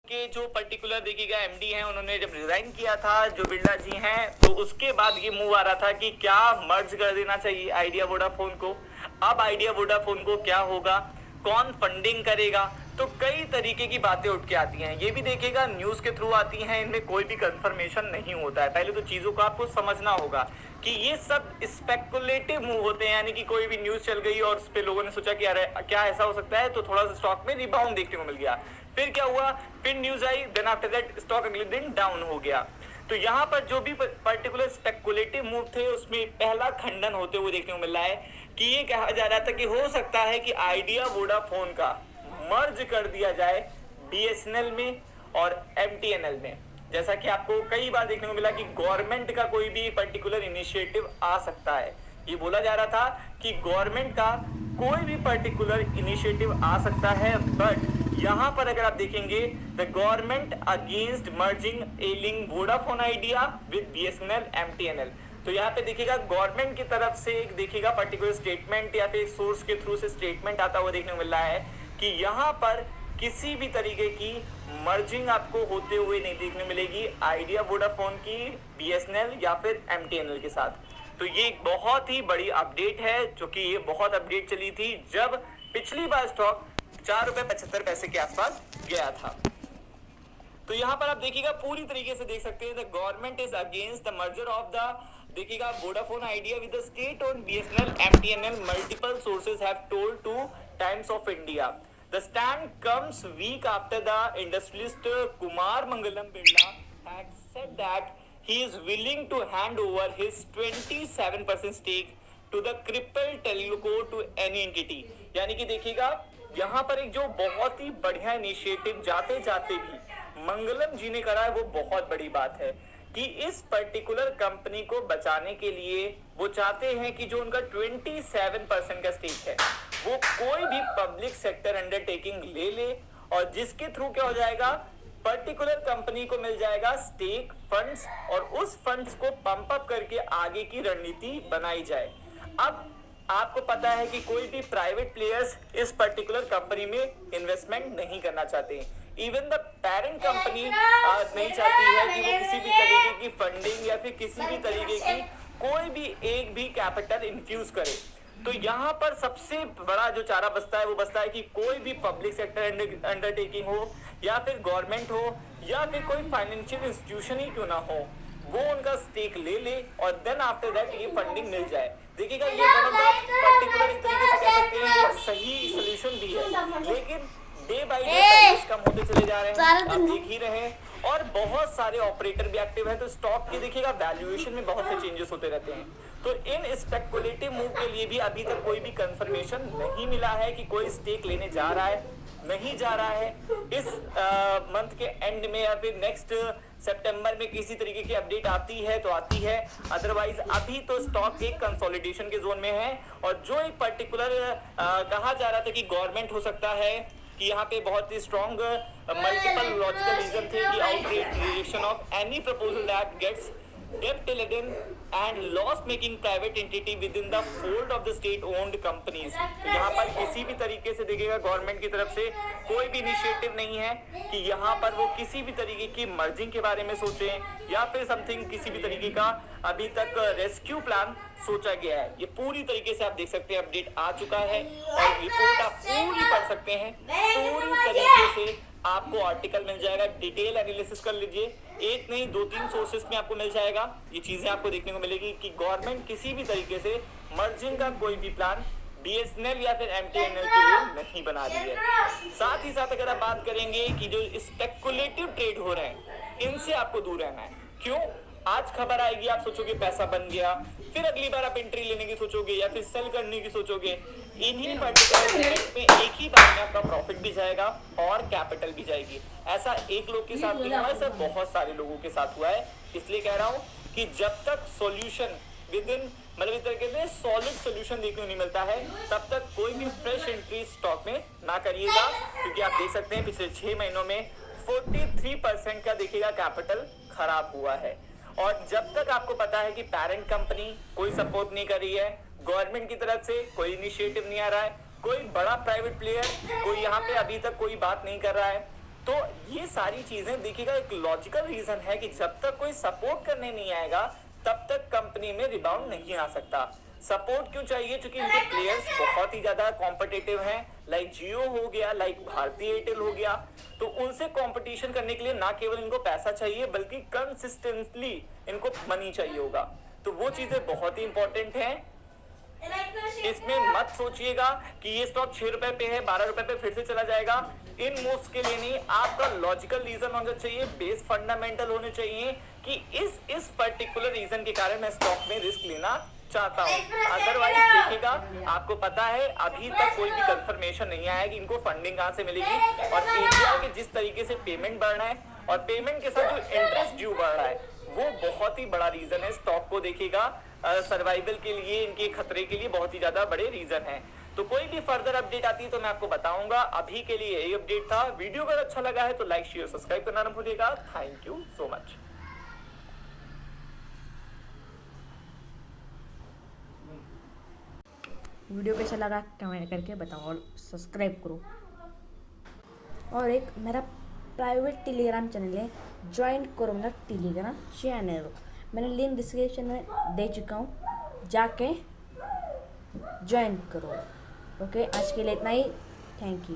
के जो पर्टिकुलर देखिएगा एमडी हैं, उन्होंने जब रिजाइन किया था, जो बिरला जी हैं, तो उसके बाद ये मूव आ रहा था कि क्या मर्ज कर देना चाहिए आइडिया वोडाफोन को। अब आइडिया वोडाफोन को क्या होगा, कौन फंडिंग करेगा, तो कई तरीके की बातें उठ के आती हैं। ये भी देखिएगा न्यूज़ के थ्रू आती हैं, इनमें कोई भी कंफर्मेशन नहीं होता है। पहले तो चीज़ों को आपको समझना होगा कि ये सब स्पेकुलेटिव मूव होते हैं, यानी कि कोई भी न्यूज़ चल गई और उस पर लोगों ने सोचा कि अरे क्या ऐसा हो सकता है, तो थोड़ा सा स्टॉक में रिबाउंड देखने को मिल गया। फिर क्या हुआ, फिर न्यूज़ आई, देन आफ्टर दैट स्टॉक अगले दिन डाउन हो गया। तो यहाँ पर जो भी पर्टिकुलर स्पेकुलेटिव मूव थे, उसमें पहला खंडन होते हुए देखने को मिल रहा है कि ये कहा जा रहा था कि हो सकता है कि आइडिया वोडाफोन का मर्ज कर दिया जाए बीएसएनएल में और एमटीएनएल में। जैसा कि आपको कई बार देखने को मिला कि गवर्नमेंट का कोई भी पर्टिकुलर इनिशिएटिव आ सकता है। ये बोला जा रहा था कि गवर्नमेंट का कोई भी पर्टिकुलर इनिशिएटिव आ सकता है, बट यहाँ पर अगर आप देखेंगे, the government against merging ailing Vodafone Idea with BSNL MTNL. तो यहाँ पे देखिएगा गवर्नमेंट की तरफ से एक देखिएगा पर्टिकुलर स्टेटमेंट या फिर सोर्स के थ्रू से स्टेटमेंट आता हुआ देखने को मिल रहा है कि यहाँ पर किसी भी तरीके की मर्जिंग आपको होते हुए नहीं देखने मिलेगी आइडिया वोडाफोन की बीएसएनएल या फिर एमटीएनएल के साथ। तो ये एक बहुत ही बड़ी अपडेट है, जो कि ये बहुत अपडेट चली थी जब पिछली बार स्टॉक ₹4.75 के आसपास गया था। तो यहाँ पर आप देखिएगा पूरी तरीके से देख सकते हैं, the government is against the merger of the देखिएगा Vodafone Idea with the state own BSNL MTNL. Multiple sources have told to Times of India. The stand comes week after the industrialist Kumar Mangalam Birla had said that he is willing to hand over his 27% stake to the crippled telco to any entity। यानी कि देखिएगा यहाँ पर एक जो बहुत ही बढ़िया initiative जाते जाते भी मंगलम जी ने करा है, वो बहुत बड़ी बात है कि इस पर्टिकुलर कंपनी को बचाने के लिए वो चाहते हैं कि जो उनका 27% का स्टेक है वो कोई भी पब्लिक सेक्टर अंडरटेकिंग ले ले, और जिसके थ्रू क्या हो जाएगा, पर्टिकुलर कंपनी को मिल जाएगा स्टेक फंड्स, और उस फंड्स को पंप अप करके आगे की रणनीति बनाई जाए। अब आपको पता है कि कोई भी प्राइवेट प्लेयर्स इस पर्टिकुलर कंपनी में इन्वेस्टमेंट नहीं करना चाहते। इवन द पेरेंट कंपनी नहीं चाहती है कि वो किसी भी तरीके की फंडिंग या फिर किसी भी तरीके की कोई भी एक भी कैपिटल इन्फ्यूज करे। तो यहाँ पर सबसे बड़ा जो चारा बसता है वो बसता है कि कोई भी पब्लिक सेक्टर अंडरटेकिंग हो या फिर गवर्नमेंट हो या फिर कोई फाइनेंशियल इंस्टीट्यूशन ही क्यों ना हो, वो उनका स्टेक ले ले और देन आफ्टर दैट ये फंडिंग मिल जाए। देखिएगा ये पर्टिकुलर एक तरीके से कह सकते हैं सही सोल्यूशन भी है, लेकिन डे बाय डे प्राइस कम होते चले जा रहे हैं, आप देख ही रहे हैं, और बहुत सारे ऑपरेटर भी एक्टिव है। तो स्टॉक के देखिएगा वैल्यूएशन में बहुत से चेंजेस होते रहते हैं। तो इन स्पेकुलेटिव मूव के लिए भी अभी तक कोई भी कंफर्मेशन नहीं मिला है कि कोई स्टेक लेने जा रहा है नहीं जा रहा है। इस मंथ के एंड में या फिर नेक्स्ट सितंबर में किसी तरीके की अपडेट आती है तो आती है, अदरवाइज अभी तो स्टॉक एक कंसोलिडेशन के जोन में है। और जो एक पर्टिकुलर कहा जा रहा था कि गवर्नमेंट हो सकता है कि यहाँ पे बहुत ही स्ट्रॉन्ग मल्टीपल लॉजिकल रीजन थे कि आउटरेशन of any proposal that gets debt laden and loss making private entity within the fold of the state owned companies। तो यहाँ पर किसी भी तरीके से देखिएगा गवर्नमेंट की तरफ से कोई भी इनिशिएटिव नहीं है कि यहाँ पर वो किसी भी तरीके की मर्जिंग के बारे में सोचें या फिर समथिंग किसी भी तरीके का अभी तक रेस्क्यू प्लान सोचा गया है। ये पूरी तरीके से आप देख सकते हैं अपडेट आ चुका है और रिपोर्ट आप पूरी पढ़ सकते हैं। पूरी तरीके से आपको आर्टिकल मिल जाएगा, डिटेल एनालिसिस कर लीजिए, एक नहीं 2-3 सोर्सेस में आपको मिल जाएगा। ये चीजें आपको देखने को मिलेगी कि गवर्नमेंट किसी भी तरीके से मर्जिंग का कोई भी प्लान बीएसएनएल या फिर एमटीएनएल के लिए नहीं बना रही है। साथ ही साथ अगर आप बात करेंगे कि जो स्पेकुलेटिव ट्रेड हो रहे हैं इनसे आपको दूर रहना है। क्यों? आज खबर आएगी, आप सोचोगे पैसा बन गया, फिर अगली बार आप एंट्री लेने की सोचोगे या फिर सेल करने की सोचोगे। इन्हीं पर्टिकुलर मोमेंट में एक ही बार में आपका प्रॉफिट भी जाएगा और कैपिटल भी जाएगी। ऐसा एक लोग के साथ नहीं हुआ है, ऐसा बहुत सारे लोगों के साथ हुआ है। इसलिए कह रहा हूँ कि जब तक सॉल्यूशन विद इन मतलब इस तरीके से सॉलिड सोल्यूशन देखने को नहीं मिलता है, तब तक कोई भी फ्रेश एंट्री स्टॉक में ना करिएगा, क्योंकि आप देख सकते हैं पिछले 6 महीनों में 43% का देखिएगा कैपिटल खराब हुआ है। और जब तक आपको पता है कि पेरेंट कंपनी कोई सपोर्ट नहीं कर रही है, गवर्नमेंट की तरफ से कोई इनिशिएटिव नहीं आ रहा है, कोई बड़ा प्राइवेट प्लेयर कोई यहाँ पे अभी तक कोई बात नहीं कर रहा है, तो ये सारी चीजें देखिएगा, एक लॉजिकल रीजन है कि जब तक कोई सपोर्ट करने नहीं आएगा तब तक कंपनी में रिबाउंड नहीं आ सकता। सपोर्ट क्यों चाहिए? क्योंकि इनके प्लेयर्स बहुत ही ज्यादा कॉम्पिटिटिव हैं, लाइक जियो हो गया, लाइक भारती एयरटेल हो गया। तो उनसे कंपटीशन करने के लिए ना केवल इनको पैसा चाहिए बल्कि कंसिस्टेंटली इनको मनी चाहिए होगा। तो वो चीजें बहुत ही इंपॉर्टेंट हैं। इसमें मत सोचिएगा कि ये स्टॉक 6 रुपए पे है, 12 रुपए पे फिर से चला जाएगा। इन मूव्स के लिए नहीं, आपका लॉजिकल रीजन होना चाहिए, बेस फंडामेंटल होने चाहिए कि इस पर्टिकुलर रीजन के कारण मैं स्टॉक में रिस्क लेना चाहता हूँ। अदरवाइज देखिएगा, आपको पता है अभी तक कोई भी कंफर्मेशन नहीं आया कि इनको फंडिंग कहाँ से मिलेगी, और एजीआर के जिस तरीके से पेमेंट बढ़ रहा है और पेमेंट के साथ जो इंटरेस्ट ड्यू बढ़ रहा है वो बहुत ही बड़ा रीजन है स्टॉक को देखिएगा सर्वाइवल के लिए, इनके खतरे के लिए बहुत ही ज्यादा बड़े रीजन है। तो कोई भी फर्दर अपडेट आती है तो मैं आपको बताऊंगा। अभी के लिए यही अपडेट था। वीडियो अगर अच्छा लगा है तो लाइक शेयर सब्सक्राइब करना ना भूलिएगा। Thank you so much. Video कैसा लगा कमेंट करके बताओ और सब्सक्राइब करो। और एक मेरा प्राइवेट टेलीग्राम चैनल है, ज्वाइन करो मेरा टेलीग्राम चैनल। मैंने लिंक डिस्क्रिप्शन में दे चुका हूँ, जाके ज्वाइन करो। ओके, आज के लिए इतना ही। Thank you.